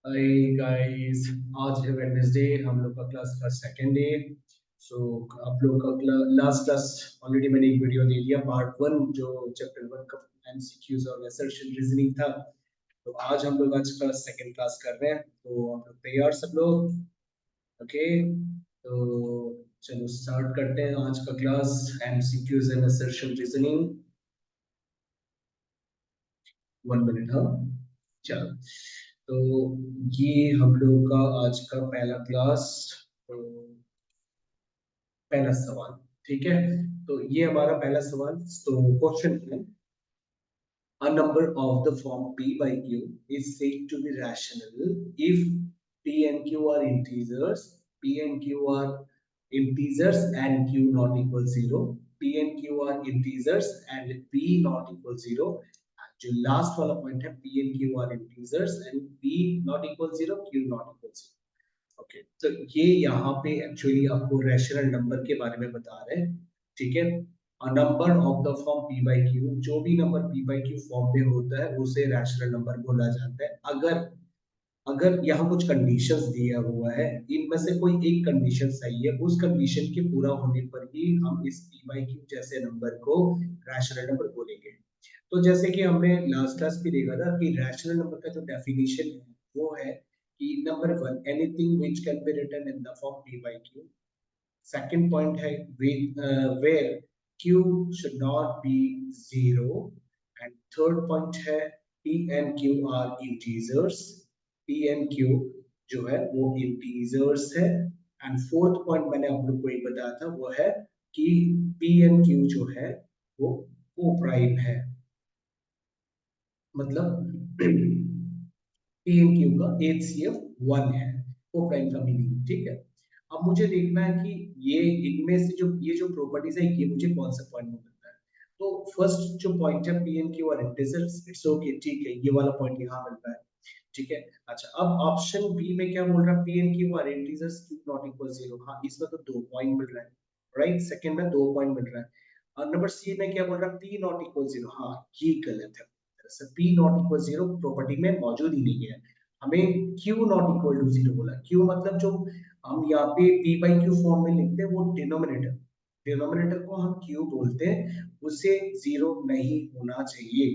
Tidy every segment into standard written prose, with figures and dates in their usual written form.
Hi guys, आज है Wednesday. हम लोग का क्लास का सेकंड डे। सो आप लोग का लास्ट क्लास ऑलरेडी मैंने एक वीडियो दे दिया, पार्ट वन, जो चैप्टर वन का एमसीक्यूज और असर्शन रीजनिंग था। तो आज हम लोग आज का सेकंड क्लास कर रहे हैं। तो आप लोग तैयार सब लोग? ओके, तो चलो स्टार्ट करते हैं आज का class, MCQs and assertion reasoning. 1 minute. हाँ, चलो। तो ये हम लोग का आज का पहला क्लास, तो पहला सवाल, ठीक है। तो ये हमारा पहला सवाल। तो क्वेश्चन है, a number of the form p by q is said to be rational if p and q are integers, p and q are integers and q not equal 0, p and q are integers and p not equal 0। जो last वाला point है, p and q are integers and p not equal 0, q not equal 0। Okay, तो ये यहाँ पे actually आपको rational number के बारे में बता रहे हैं, ठीक है। Number of the form p by q, जो भी number p by q form में होता है उसे रैशनल नंबर बोला जाता है। अगर अगर यहाँ कुछ कंडीशंस दिया हुआ है, इनमें से कोई एक कंडीशन सही है, उस कंडीशन के पूरा होने पर ही हम इस p बाई q जैसे नंबर को रैशनल नंबर बोलेंगे। तो जैसे कि हमने लास्ट क्लास भी देखा था कि रैशनल नंबर का जो डेफिनेशन है वो है कि number one, anything which can be written in the form p by q। Second point है where q should not be zero. And third point है p and q are integers, p and q जो है वो integers है। And fourth point मैंने आप लोग को एक बताया था, वो है कि p and q जो है वो को प्राइम है, मतलब पी एन क्यू का एचसीएफ 1 है, को प्राइम का मीनिंग, ठीक है। अब मुझे देखना है कि ये इनमें से जो ये जो प्रॉपर्टीज है, ये मुझे कौन सा पॉइंट में मिलता है। तो फर्स्ट जो पॉइंट है पी एन क्यू और इंटीजर्स, इट्स ओके, ठीक है, ये वाला पॉइंट यहाँ मिलता है, ठीक है। अच्छा, अब ऑप्शन बी में क्या बोल रहा है, पी एन क्यू और इंटीजर्स क्यू नॉट इक्वल 0। हाँ, इसमें तो 2 पॉइंट मिल रहा है, राइट। सेकंड में 2 पॉइंट मिल रहा है। और नंबर सी में क्या बोल रहा है, पी नॉट इक्वल 0। हाँ, ये गलत है। पी नॉट इक्वल 0 प्रॉपर्टी में मौजूद ही नहीं है। हमें q नॉट इक्वल टू 0 बोला। q मतलब जो हम यहाँ पे p बाई q फॉर्म में लिखते हैं वो डिनोमिनेटर, डिनोमिनेटर को हम q बोलते हैं, उसे 0 नहीं होना चाहिए।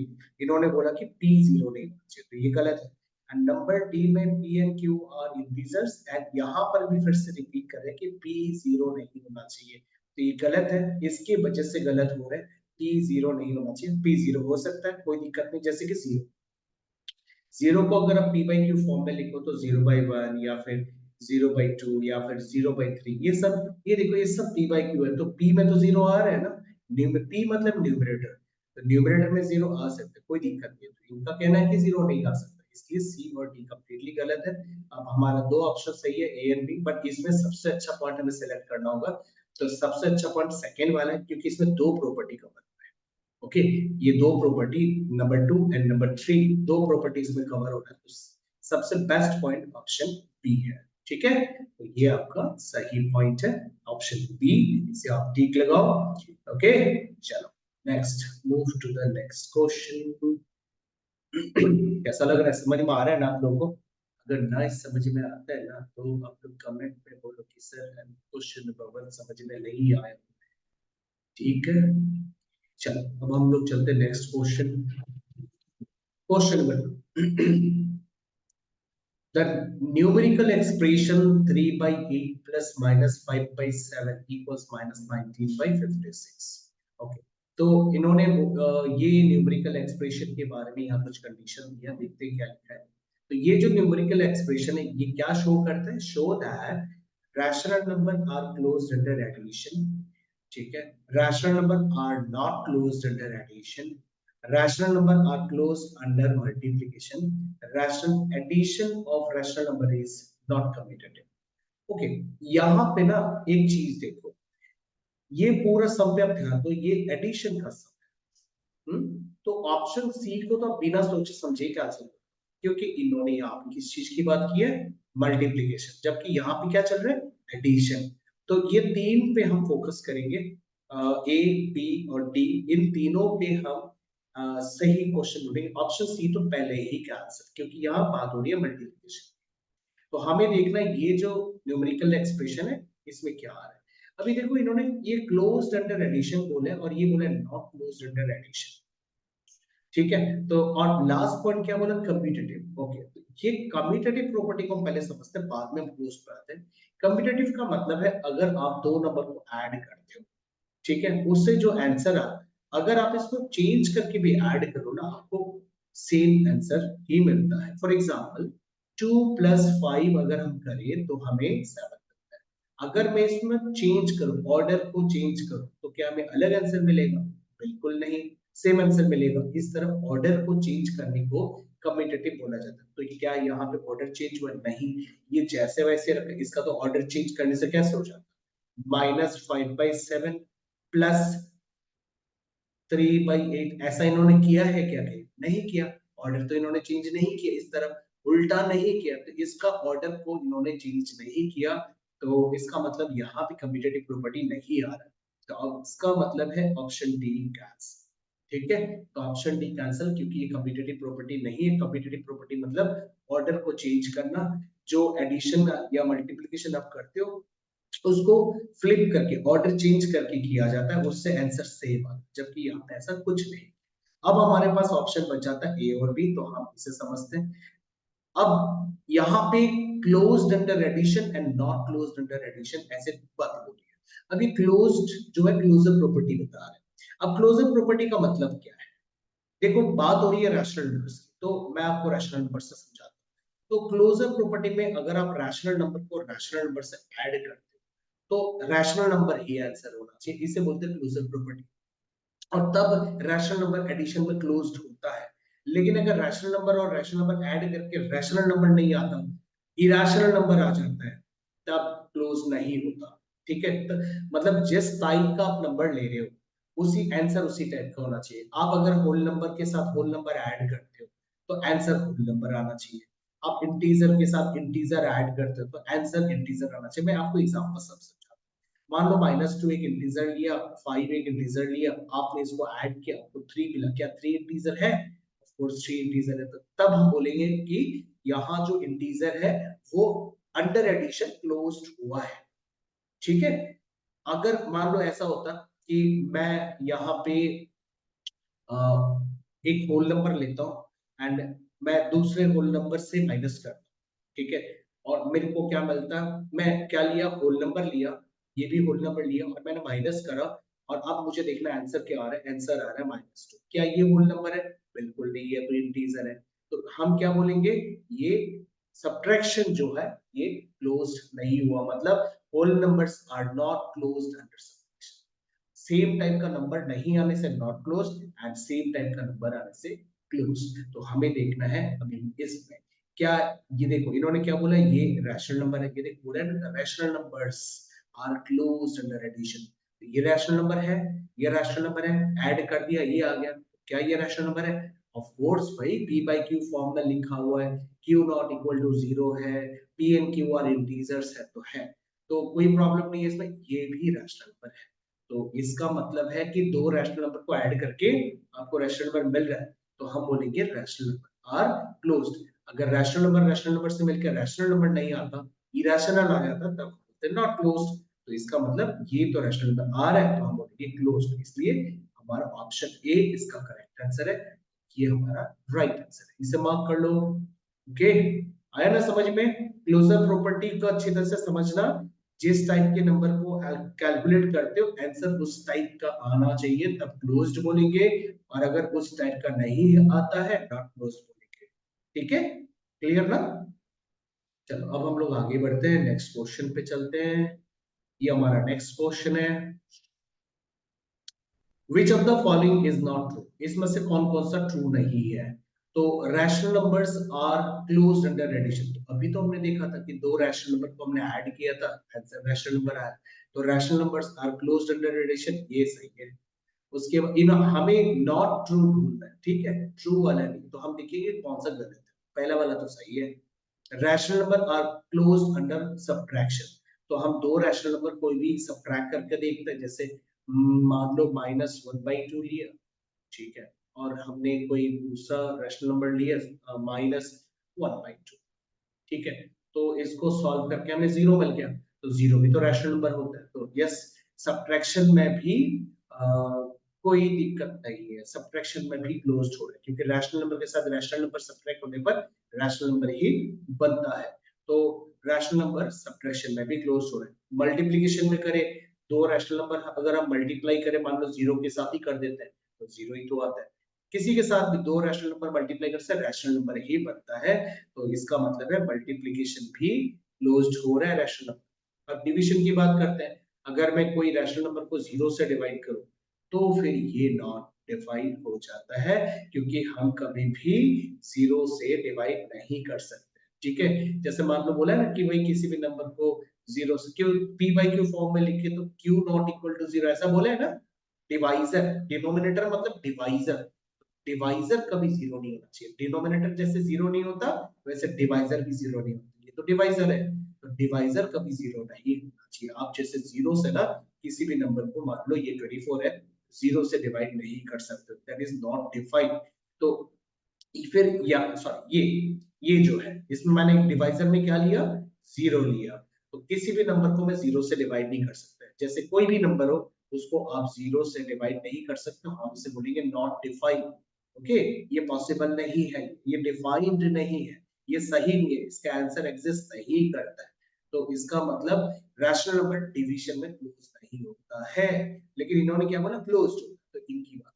इन्होंने बोला कि p 0 नहीं होना चाहिए, तो ये गलत है। एंड नंबर डी में p and q are integers, and यहाँ पर भी फिर से रिपीट कर रहे हैं कि p 0 नहीं होना चाहिए, तो ये गलत है। इसके वजह से गलत हो रहा है, p 0 नहीं होना चाहिए। p 0 हो सकता है, कोई दिक्कत नहीं, जैसे कि 0 0 को अगर आप p बाई क्यू फॉर्म में लिखो तो 0/1 या फिर 0/2 या फिर 0/3, ये सब, ये देखो ये सब p बाई क्यू है, तो p में तो 0 आ रहा है ना। p मतलब न्यूमरेटर, तो न्यूमरेटर में 0 आ सकता है, कोई दिक्कत नहीं है। तो इनका कहना है कि 0 नहीं आ सकता, इसलिए सी और डी कंप्लीटली गलत है। अब हमारा दो ऑप्शन सही है, ए एंड बी, बट इसमें सबसे अच्छा पॉइंट हमें सेलेक्ट करना होगा। तो सबसे अच्छा पॉइंट सेकंड वाला है, क्योंकि इसमें दो प्रॉपर्टी कवर, ओके। ये दो प्रॉपर्टी, नंबर 2 एंड नंबर 3, दो प्रॉपर्टीज में कवर हो रहा है, तो सबसे बेस्ट पॉइंट ऑप्शन बी है, ठीक है। तो ये आपका सही पॉइंट है, ऑप्शन बी, इसे आप टिक लगाओ, ओके। चलो next, move to the next question. कैसा लग रहा है, समझ में आ रहा है ना आप लोगों को? अगर ना समझ में आता है ना, तो आप लोग कमेंट में बोलो कि सर क्वेश्चन नंबर 1 समझ में नहीं आया, ठीक है। चलो अब हम लोग चलते next question. Question number the numerical expression 3/8 plus minus 5/7 equals minus 19/56। Okay, तो इन्होंने ये न्यूमेरिकल एक्सप्रेशन के बारे में यहाँ कुछ कंडीशन दिया, देखते हैं क्या लिखा है। तो ये जो न्यूमेरिकल एक्सप्रेशन है, ये क्या शो करता है, show that rational number are closed under addition, ठीक है। Rational number are not closed under addition, rational number are closed under multiplication, rational addition of rational number is not commutative। Okay, यहाँ पे ना एक चीज देखो, ये पूरा सम पे आप ध्यान दो, ये एडिशन का सम है। तो ऑप्शन सी को तो बिना सोचे समझे क्या आंसर, क्योंकि इन्होंने यहाँ पे किस चीज की बात की है, मल्टीप्लीकेशन, जबकि यहाँ पे क्या चल रहा है, एडिशन। तो ये तीन पे हम फोकस करेंगे, ए बी और डी, इन तीनों पे हम सही क्वेश्चन ढूंढेंगे। ऑप्शन सी तो पहले ही का आंसर, क्योंकि यहाँ बात हो रही है मल्टीप्लिकेशन। तो हमें देखना है ये जो न्यूमेरिकल एक्सप्रेशन है इसमें क्या आ रहा है। अभी देखो इन्होंने ये क्लोज्ड अंडर एडिशन बोला है और ये बोला नॉट क्लोज्ड अंडर एडिशन, ठीक है। तो और लास्ट पॉइंट क्या बोला, कम्यूटेटिव। ओके, ये कम्यूटेटिव प्रॉपर्टी को हम पहले समझते हैं, बाद में हम क्लोज पर आते हैं। कम्यूटेटिव का मतलब है अगर आप दो नंबर को ऐड करते हो, ठीक है, उससे जो आंसर आ, अगर आप इसको चेंज करके भी ऐड करो ना, आपको सेम आंसर ही मिलता है। फॉर एग्जांपल 2 + 5 अगर हम करें तो हमें 7 मिलता है। अगर मैं इसमें चेंज करूं, ऑर्डर को चेंज करूं, तो क्या हमें अलग आंसर मिलेगा? बिल्कुल नहीं, सेम आंसर मिलेगा। इस तरह ऑर्डर को चेंज करने को कम्यूटेटिव बोला जाता है। तो ये क्या यहाँ पे ऑर्डर चेंज हुआ? नहीं, ये जैसे वैसे रखा, इसका तो ऑर्डर चेंज करने से कैसे हो जाता? -5/7 +3/8, ऐसा इन्होंने किया है क्या? कहीं नहीं किया। ऑर्डर तो इन्होंने चेंज नहीं किया, इस तरफ उल्टा नहीं किया, तो इसका ऑर्डर को इन्होंने चेंज नहीं किया। तो इसका मतलब यहाँ पे कम्यूटेटिव प्रॉपर्टी नहीं आ रहा है। तो अब इसका मतलब है ऑप्शन डी कैंसल, ठीक है। तो ऑप्शन डी कैंसल, क्योंकि ये कम्यूटेटिव प्रॉपर्टी नहीं है। कम्यूटेटिव प्रॉपर्टी मतलब ऑर्डर को चेंज करना, जो एडिशन या मल्टीप्लिकेशन आप करते हो उसको फ्लिप करके, ऑर्डर चेंज करके किया जाता है, उससे आंसर सेम आता है, जबकि यहाँ पे ऐसा कुछ नहीं। अब हमारे पास ऑप्शन बच जाता है ए और बी, तो हम इसे समझते हैं। अब यहाँ पे closed under addition and not closed under addition ऐसे बात हो रही है। अभी क्लोज्ड जो है क्लोजर प्रॉपर्टी बता रहे हैं। अब क्लोजर प्रॉपर्टी का मतलब क्या है? देखो बात हो रही है रैशनल नंबर्स की, तो मैं आपको रैशनल नंबर से समझाता हूँ। तो क्लोजर प्रॉपर्टी में अगर आप रैशनल नंबर को रैशनल नंबर से ऐड करते हो, तो रैशनल नंबर ही आंसर होना चाहिए, इसे बोलते हैं क्लोजर प्रॉपर्टी। और तब रैशनल नंबर एडिशन में क्लोज्ड होता है। लेकिन अगर रैशनल नंबर और रैशनल नंबर ऐड करके रैशनल नंबर नहीं आता, इरेशनल नंबर आ जाता है, तब क्लोज नहीं होता, ठीक है। तो मतलब जिस टाइप का आप नंबर ले रहे हो, उसी आंसर उसी टाइप का होना चाहिए। आप अगर होल नंबर के साथ होल नंबर ऐड करते हो, तो आंसर होल नंबर आना चाहिए। आप इंटीजर के साथ इंटीजर ऐड करते हो, तो आंसर इंटीजर आना चाहिए। मैं आपको एग्जांपल सब समझाता हूं। मान लो -2 एक इंटीजर लिया, 5 एक इंटीजर लिया, आपने इसको ऐड किया, आपको 3 मिला। क्या 3 इंटीजर है? ऑफ कोर्स 3 इंटीजर है। तो तब हम बोलेंगे कि यहाँ जो इंटीजर है वो अंडर एडिशन क्लोज्ड हुआ है, ठीक है। अगर मान लो ऐसा होता कि मैं यहाँ पे एक होल नंबर लेता हूँ एंड मैं दूसरे होल नंबर से माइनस करता हूँ, ठीक है। और मेरे को क्या मिलता है? मैं क्या लिया? होल नंबर लिया, ये भी होल नंबर लिया और मैंने माइनस करा। और अब मुझे देखना आंसर क्या आ रहा है। आंसर आ रहा है -2। क्या ये होल नंबर है? बिल्कुल नहीं है, तो इंटीजर है। तो हम क्या बोलेंगे? ये सब्ट्रैक्शन जो है ये क्लोज्ड नहीं हुआ, मतलब whole numbers are not closed under subtraction. Same type का नंबर नहीं आने से not close, and same type का नंबर आने से क्लोज। तो हमें देखना है अभी इसमें क्या। ये देखो इन्होंने क्या बोला, ये रैशनल नंबर है। ये देखो बोला है rational numbers are closed under addition. ये रैशनल नंबर है, ये रैशनल नंबर है, ऐड कर दिया, ये आ गया। क्या ये रैशनल नंबर है? ऑफ कोर्स भाई, p/q फॉर्म में लिखा हुआ है, q नॉट इक्वल टू 0 है, p and q are integers है, तो है। तो कोई प्रॉब्लम नहीं है इसमें, ये भी रैशनल नंबर है। तो इसका मतलब है कि दो रैशनल नंबर को ऐड करके आपको रैशनल नंबर मिल रहा है, तो हम बोलेंगे रैशनल नंबर आर क्लोज्ड। अगर रैशनल नंबर से मिलकर रैशनल नंबर नहीं आता, इरेशनल आ जाता, तब बोलते नॉट क्लोज्ड। तो इसका मतलब ये तो रैशनल नंबर आ रहा है, तो हम बोलेंगे क्लोज्ड। इसलिए हमारा ऑप्शन ए इसका करेक्ट आंसर है। ये हमारा राइट आंसर है, इसे मार्क कर लो। ओके, आया ना समझ में? क्लोजर प्रॉपर्टी को अच्छी तरह से समझना। जिस टाइप के नंबर को कैलकुलेट करते हो, आंसर उस टाइप का आना चाहिए, तब क्लोज्ड बोलेंगे। और अगर उस टाइप का नहीं आता है, नॉट क्लोज्ड बोलेंगे, ठीक है। क्लियर ना? चलो अब हम लोग आगे बढ़ते हैं, नेक्स्ट क्वेश्चन पे चलते हैं। ये हमारा नेक्स्ट क्वेश्चन है, which of the following is not true? इसमें से कौन कौन सा ट्रू नहीं है? तो rational numbers are closed under addition. तो अभी तो हमने देखा था कि दो रैशनल नंबर को हमने ऐड किया था, आंसर रैशनल नंबर आया। तो rational numbers are closed under addition, ये सही है। उसके बाद इन हमें नॉट ट्रू ढूंढना है, ठीक है, ट्रू वाला नहीं। तो हम देखेंगे कौन सा गलत है। पहला वाला तो सही है, rational number are closed under subtraction. तो हम दो रैशनल नंबर कोई भी सब्ट्रैक्ट करके देखते हैं, जैसे मान लो -1/2 लिया, ठीक है, और हमने कोई दूसरा रैशनल नंबर लिया -1/2, ठीक है। तो इसको सॉल्व करके हमें 0 मिल गया, तो 0 भी तो रैशनल नंबर होता है। तो यस, सब्ट्रैक्शन में भी कोई दिक्कत नहीं है, सब्ट्रैक्शन में भी क्लोज्ड हो रहा है, क्योंकि रैशनल नंबर के साथ रैशनल नंबर सब्ट्रैक्ट होने पर रैशनल नंबर ही बनता है। तो रैशनल नंबर सब्ट्रैक्शन में भी क्लोज्ड हो रहा है। मल्टीप्लिकेशन में करें, दो रैशनल नंबर अगर हम मल्टीप्लाई करें, मान लो 0 के साथ ही कर देते हैं, तो 0 ही तो आता है। किसी के साथ भी दो रैशनल नंबर मल्टीप्लाई कर से रैशनल नंबर ही बनता है, तो इसका मतलब है मल्टीप्लिकेशन भी क्लोज्ड हो रहा है रैशनल नंबर। अब डिवीजन की बात करते हैं, अगर मैं कोई रैशनल नंबर को 0 से डिवाइड करूं, तो फिर ये नॉट डिवाइड हो जाता है, क्योंकि हम कभी भी 0 से डिवाइड नहीं कर सकते। ठीक है, जैसे मान लो बोला ना कि भाई किसी भी नंबर को 0 से क्यों p by q फॉर्म में लिखे तो q नॉट इक्वल टू 0, ऐसा बोला है ना। डिवाइजर, डिनोमिनेटर मतलब डिवाइजर, डिवाइजर कभी 0 नहीं होना चाहिए। डिनोमिनेटर जैसे 0 नहीं होता, वैसे डिवाइजर भी 0 नहीं होता। ये तो डिवाइजर है, तो डिवाइजर कभी 0 नहीं होना चाहिए। आप जैसे 0 से ना किसी भी नंबर को, मान लो ये 24 है, 0 से डिवाइड नहीं कर सकते, दैट इज नॉट डिफाइंड। तो फिर या सॉरी ये जो है, इसमें मैंने डिवाइजर में क्या लिया, 0 लिया, तो किसी भी नंबर को मैं 0 से डिवाइड नहीं कर सकता। जैसे कोई भी नंबर हो, उसको आप 0 से डिवाइड नहीं कर सकते, हम इसे बोलेंगे नॉट डिफाइंड। ओके, ये पॉसिबल नहीं है, ये डिफाइंड नहीं है, ये सही नहीं है, इसका आंसर एग्जिस्ट नहीं करता है। तो इसका मतलब रैशनल नंबर डिवीजन में क्लोज नहीं होता है, लेकिन इन्होंने क्या बोला, क्लोज्ड होता है, तो इनकी बात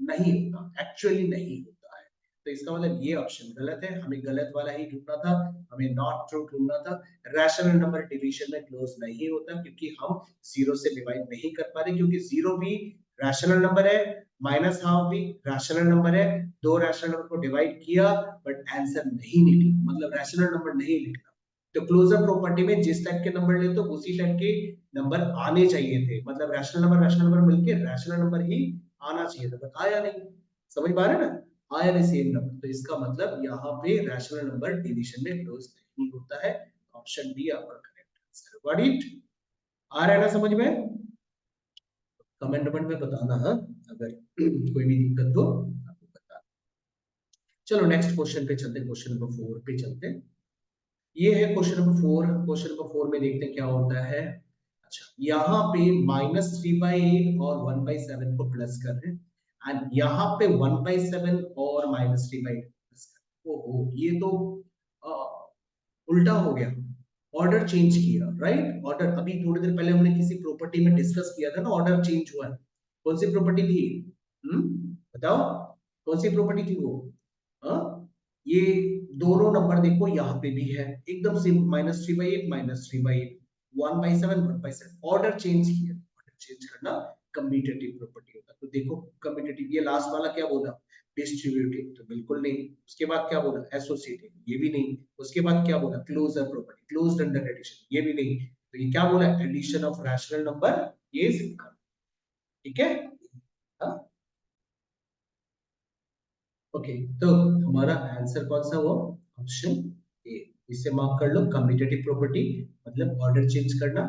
नहीं होता, एक्चुअली नहीं होता है। तो इसका मतलब ये ऑप्शन गलत है, हमें गलत वाला ही ढूंढना था, हमें नॉट ट्रू ढूंढना था। रैशनल नंबर डिवीजन में क्लोज नहीं होता, क्योंकि हम 0 से डिवाइड नहीं कर पा रहे, क्योंकि 0 भी रैशनल नंबर है, माइनस हाफ भी रैशनल नंबर है। दो रैशनल नंबर को डिवाइड किया बट आंसर नहीं निकला, मतलब रैशनल नंबर नहीं निकला। तो क्लोजर प्रॉपर्टी में जिस टाइप के नंबर ले तो उसी टाइप के नंबर आने चाहिए थे, मतलब रैशनल नंबर मिलके रैशनल नंबर ही आना चाहिए था, बट आया नहीं। समझ पा रहे हैं ना, आया नहीं सेम नंबर। तो इसका मतलब यहाँ पे रैशनल नंबर डिवीजन में क्लोज नहीं होता है। ऑप्शन बी आपका करेक्ट आंसर। Got it? आ रहा है ना समझ में? कमेंट में बताना, हाँ, अगर कोई भी दिक्कत हो आपको बता। चलो नेक्स्ट क्वेश्चन पे चलते हैं, क्वेश्चन नंबर 4 पे चलते हैं। ये है क्वेश्चन नंबर 4। क्वेश्चन नंबर 4 में देखते हैं क्या होता है। अच्छा, यहाँ पे -3/8 और 1/7 को प्लस कर रहे हैं, एंड यहाँ पे 1/7 और -3/8 प्लस कर रहे हैं। ओहो, ये तो उल्टा हो गया, ऑर्डर चेंज किया, राइट। ऑर्डर अभी थोड़ी देर पहले हमने किसी प्रॉपर्टी में डिस्कस किया था ना, ऑर्डर चेंज हुआ है। कौन सी प्रॉपर्टी थी? बताओ, कौन सी प्रॉपर्टी थी वो? हाँ, ये दोनों नंबर देखो यहाँ पे भी है, एकदम सिंपल, -3/8 -3/8, 1/7 1/7, ऑर्डर चेंज किया। ऑर्डर चेंज करना कम्यूटेटिव प्रॉपर्टी होता है। तो देखो कम्यूटेटिव, ये लास्ट वाला क्या बोला, डिस्ट्रीब्यूटिव, तो बिल्कुल नहीं। उसके बाद क्या बोला, एसोसिएटिव, ये भी नहीं। उसके बाद क्या बोला, closure property, closed under addition, ये भी नहीं। तो ये क्या बोला, एडिशन ऑफ रैशनल नंबर, ये सीखा। ठीक है, हाँ? ओके, तो हमारा आंसर कौन सा हुआ, ऑप्शन ए। इसे मार्क कर लो, कम्यूटेटिव प्रॉपर्टी मतलब ऑर्डर चेंज करना।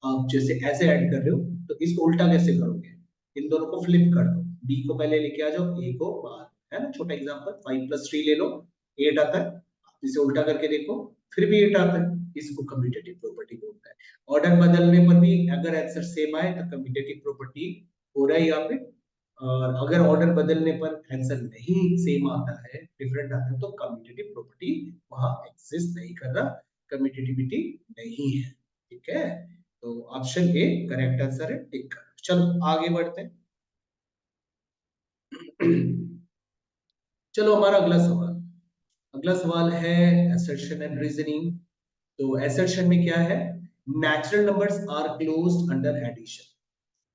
आप जैसे ऐसे ऐड कर रहे हो, तो इसको उल्टा कैसे करोगे, इन दोनों को फ्लिप कर दो, बी को पहले लेके आ जाओ, ए को बाहर, है ना। छोटा एग्जांपल, 5 + 3 ले लो, 8 आता है। आप इसे उल्टा करके देखो, फिर भी 8 आता है। इसको कम्यूटेटिव प्रॉपर्टी बोलते हैं। ऑर्डर बदलने पर भी अगर आंसर सेम आए तो कम्यूटेटिव प्रॉपर्टी हो रहा है यहाँ पे, और अगर ऑर्डर बदलने पर आंसर नहीं सेम आता है, डिफरेंट आता है, तो कम्यूटेटिव प्रॉपर्टी वहां एग्जिस्ट नहीं कर रहा, कम्यूटेटिविटी नहीं है। ठीक है, तो ऑप्शन ए करेक्ट आंसर है, टिक। चलो आगे बढ़ते हैं। चलो हमारा अगला सवाल, अगला सवाल है assertion एंड रीजनिंग। तो assertion में क्या है, natural numbers are closed under addition.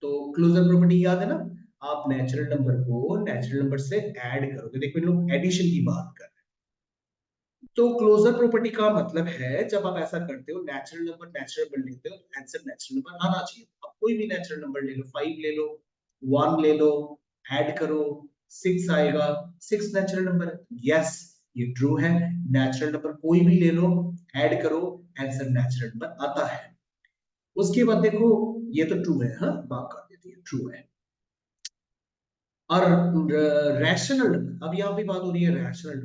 तो क्लोजर प्रॉपर्टी याद है ना, आप नेचुरल नंबर को नेचुरल नंबर से ऐड करोगे। देखो इन लोग एडिशन की बात कर रहे हैं, तो क्लोजर प्रॉपर्टी का मतलब है जब आप ऐसा करते हो, नेचुरल नंबर लेते हो, तो आंसर नेचुरल नंबर आना चाहिए। आप कोई भी नेचुरल नंबर ले लो, 5 ले लो, 1 ले लो, ऐड करो, 6 आएगा। 6 नेचुरल नंबर है, यस ये ट्रू है। नेचुरल नंबर कोई भी ले लो, ऐड करो, आंसर नेचुरल नंबर आता है। उसके बाद देखो, ये तो ट्रू है, हाँ मार्क कर देती है, ट्रू है। और रैशनल, अब यहाँ पे बात हो रही है rational.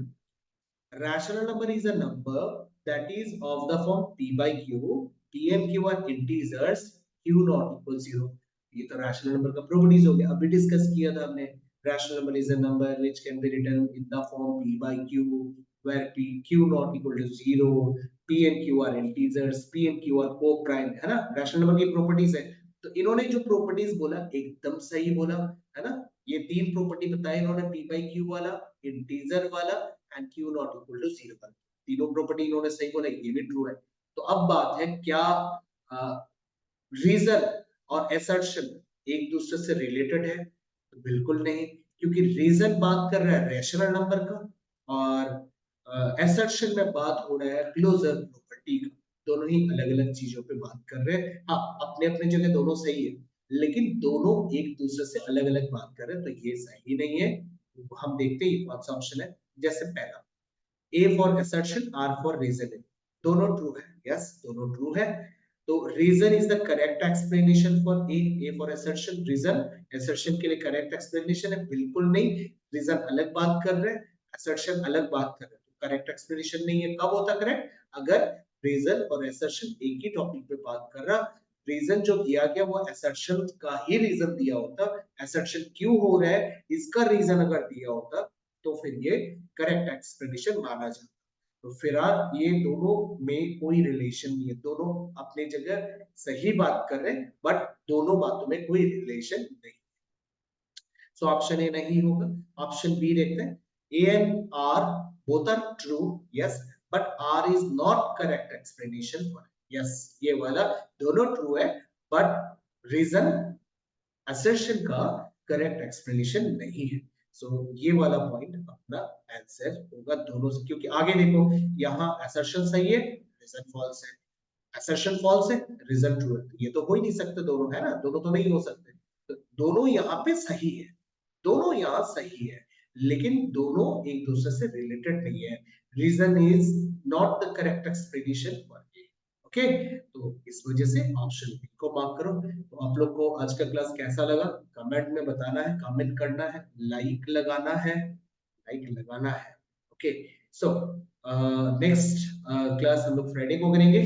Rational number is a number that is of the form p by q. p and q are integers, q not equal 0. ये तो rational number का properties हो गया. अभी डिस्कस किया था हमने. Rational number is a number which can be written in the form p by q, where p q not equal to 0. p and q are integers, p and q are co-prime, है ना. rational number की properties है. तो इन्होंने जो properties बोला एकदम सही बोला, है ना. ये तीन प्रॉपर्टी बताई इन्होंने, p by q वाला, इंटीजर वाला and q not equal to 0 वाला. तीनों प्रॉपर्टी इन्होंने सही बोला, ये भी ट्रू है. तो अब बात है क्या रीजन और असर्शन एक दूसरे से रिलेटेड है? तो बिल्कुल नहीं, क्योंकि रीजन बात कर रहा है रैशनल नंबर का और असर्शन में बात हो रहा है क्लोजर प्रॉपर्टी का. दोनों ही अलग अलग चीजों पे बात कर रहे हैं. हाँ, अपने अपने जगह दोनों सही है, लेकिन दोनों एक दूसरे से अलग अलग बात कर रहे हैं, तो ये सही नहीं है. हम देखते हैं कौन सा ऑप्शन है. जैसे पहला A for assertion, R for reason है. दोनों ट्रू है. यस, दोनों ट्रू है. तो reason is the correct explanation for A for assertion, reason assertion के लिए correct explanation है. बिल्कुल नहीं, reason अलग बात कर रहे हैं, assertion अलग बात कर रहे हैं. तो correct explanation नहीं है. कब होता correct? अगर reason और assertion एक ही टॉपिक पे बात कर रहा, रीजन जो दिया गया वो assertion का ही रीजन दिया होता, assertion क्यों हो रहा है इसका रीजन अगर दिया होता, तो फिर ये करेक्ट एक्सप्लेनेशन माना जाता. तो फिलहाल ये दोनों में कोई रिलेशन नहीं है. दोनों अपनी जगह सही बात कर रहे हैं, बट दोनों बातों में कोई रिलेशन नहीं. सो ऑप्शन ए नहीं होगा. ऑप्शन बी देखते हैं. A and R both are true, yes, but R is not correct explanation for. Yes, ये वाला दोनों ट्रू है, बट रीजन असर्शन का करेक्ट एक्सप्लेनेशन नहीं है. सो ये वाला पॉइंट अपना आंसर होगा दोनों से, क्योंकि आगे देखो यहाँ असर्शन सही है, रीजन फॉल्स है. असर्शन फॉल्स है, रीजन ट्रू है. ये तो हो ही नहीं सकते दोनों, है ना. दोनों तो नहीं हो सकते. तो दोनों यहाँ पे सही है, दोनों यहाँ सही है, लेकिन दोनों एक दूसरे से रिलेटेड नहीं है. Reason is not the correct explanation for A. Okay, तो इस वजह से ऑप्शन बी को मार्क करो. तो आप लोग को आज का क्लास कैसा लगा कमेंट में बताना है, कमेंट करना है, लाइक लगाना है, लाइक लगाना है. ओके, सो नेक्स्ट क्लास हम लोग फ्राइडे को करेंगे.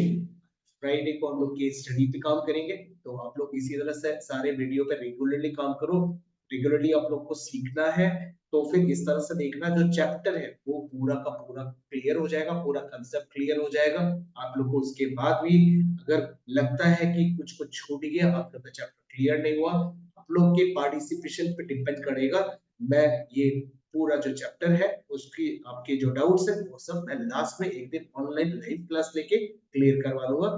फ्राइडे को हम लोग केस स्टडी पे काम करेंगे. तो आप लोग इसी तरह से सारे वीडियो पे रेगुलरली काम करो. रेगुलरली आप लोग को सीखना है, तो फिर इस तरह से देखना जो चैप्टर है वो पूरा का पूरा क्लियर हो जाएगा, पूरा कंसेप्ट क्लियर हो जाएगा. आप लोग को उसके बाद भी अगर लगता है कि कुछ कुछ छूट गया, आपका चैप्टर क्लियर नहीं हुआ, आप लोग के पार्टिसिपेशन पे डिपेंड करेगा. मैं ये पूरा जो चैप्टर है उसकी आपके जो डाउट्स है वो सब मैं लास्ट में एक दिन ऑनलाइन लाइव क्लास लेके क्लियर करवा लूंगा.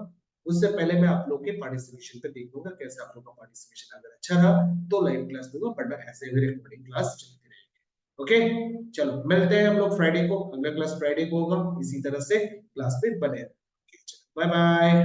उससे पहले मैं आप लोग के पार्टिसिपेशन पे देख लूंगा कैसे आप लोग का पार्टिसिपेशन. अगर अच्छा रहा तो लाइव क्लास दूंगा, वरना ऐसे भी रिकॉर्डिंग क्लास चलती रहेगी. ओके, चलो मिलते हैं हम लोग फ्राइडे को. अगला क्लास फ्राइडे को होगा, इसी तरह से क्लास पे बने. Bye bye.